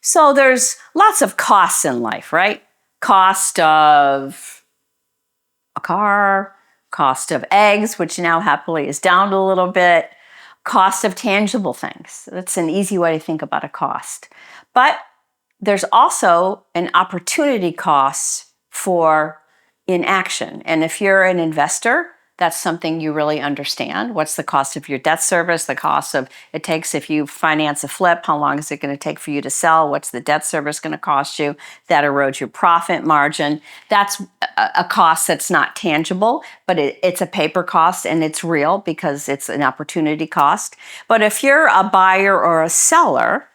So there's lots of costs in life, right? Cost of a car, cost of eggs, which now happily is down a little bit, cost of tangible things. That's an easy way to think about a cost. But there's also an opportunity cost for inaction. And if you're an investor, that's something you really understand. What's the cost of your debt service? The cost of it takes if you finance a flip, how long is it going to take for you to sell? What's the debt service going to cost you? That erodes your profit margin. That's a cost that's not tangible, but it's a paper cost and it's real because it's an opportunity cost. But if you're a buyer or a seller,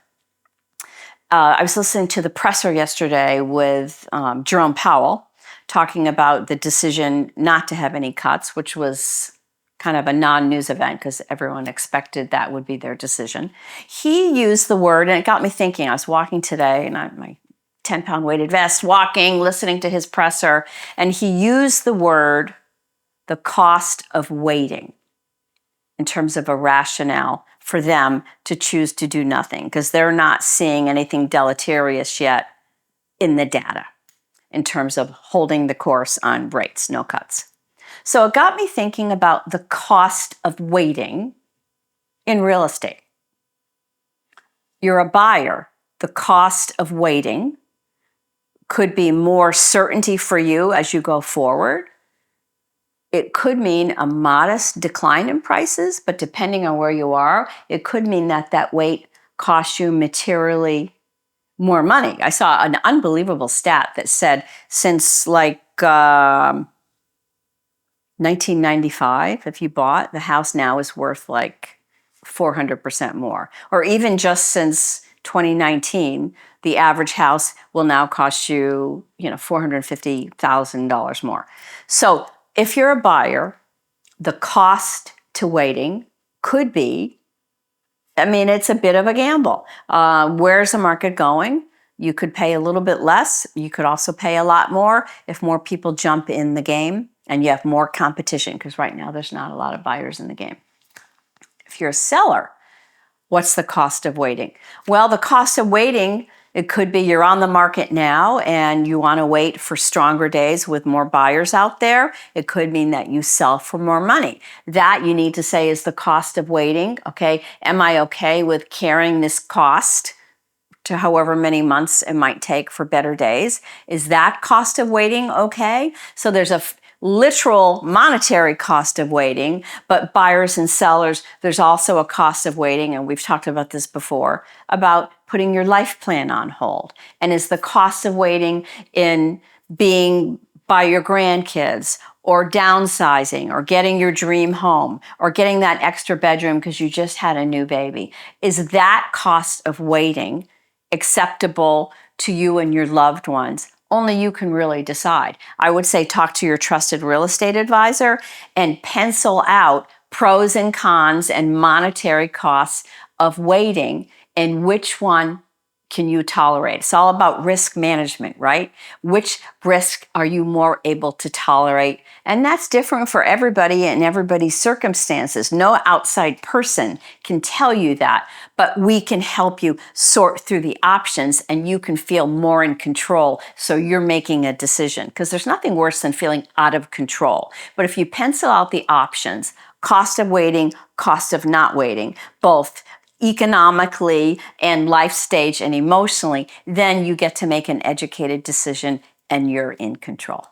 I was listening to the presser yesterday with Jerome Powell talking about the decision not to have any cuts, which was kind of a non-news event because everyone expected that would be their decision. He used the word, and it got me thinking. I was walking today, and I had my 10-pound weighted vest, walking, listening to his presser, and he used the word, the cost of waiting, in terms of a rationale for them to choose to do nothing because they're not seeing anything deleterious yet in the data in terms of holding the course on rates, no cuts. So it got me thinking about the cost of waiting in real estate. You're a buyer. The cost of waiting could be more certainty for you as you go forward. It could mean a modest decline in prices, but depending on where you are, it could mean that wait costs you materially more money. I saw an unbelievable stat that said since 1995, if you bought, the house now is worth 400% more. Or even just since 2019, the average house will now cost you, $450,000 more. So if you're a buyer, the cost to waiting could be, it's a bit of a gamble. Where's the market going? You could pay a little bit less. You could also pay a lot more if more people jump in the game and you have more competition, because right now there's not a lot of buyers in the game. If you're a seller, what's the cost of waiting? Well, the cost of waiting, it could be you're on the market now and you want to wait for stronger days with more buyers out there. It could mean that you sell for more money. That you need to say is the cost of waiting. Okay, am I okay with carrying this cost to however many months it might take for better days? Is that cost of waiting okay? So there's a literal monetary cost of waiting, but buyers and sellers, there's also a cost of waiting, and we've talked about this before, about putting your life plan on hold. And is the cost of waiting in being by your grandkids or downsizing or getting your dream home or getting that extra bedroom because you just had a new baby? Is that cost of waiting acceptable to you and your loved ones? Only you can really decide. I would say talk to your trusted real estate advisor and pencil out pros and cons and monetary costs of waiting and which one can you tolerate. It's all about risk management, right? Which risk are you more able to tolerate? And that's different for everybody and everybody's circumstances. No outside person can tell you that, but we can help you sort through the options and you can feel more in control so you're making a decision, because there's nothing worse than feeling out of control. But if you pencil out the options, cost of waiting, cost of not waiting, both economically and life stage and emotionally, then you get to make an educated decision and you're in control.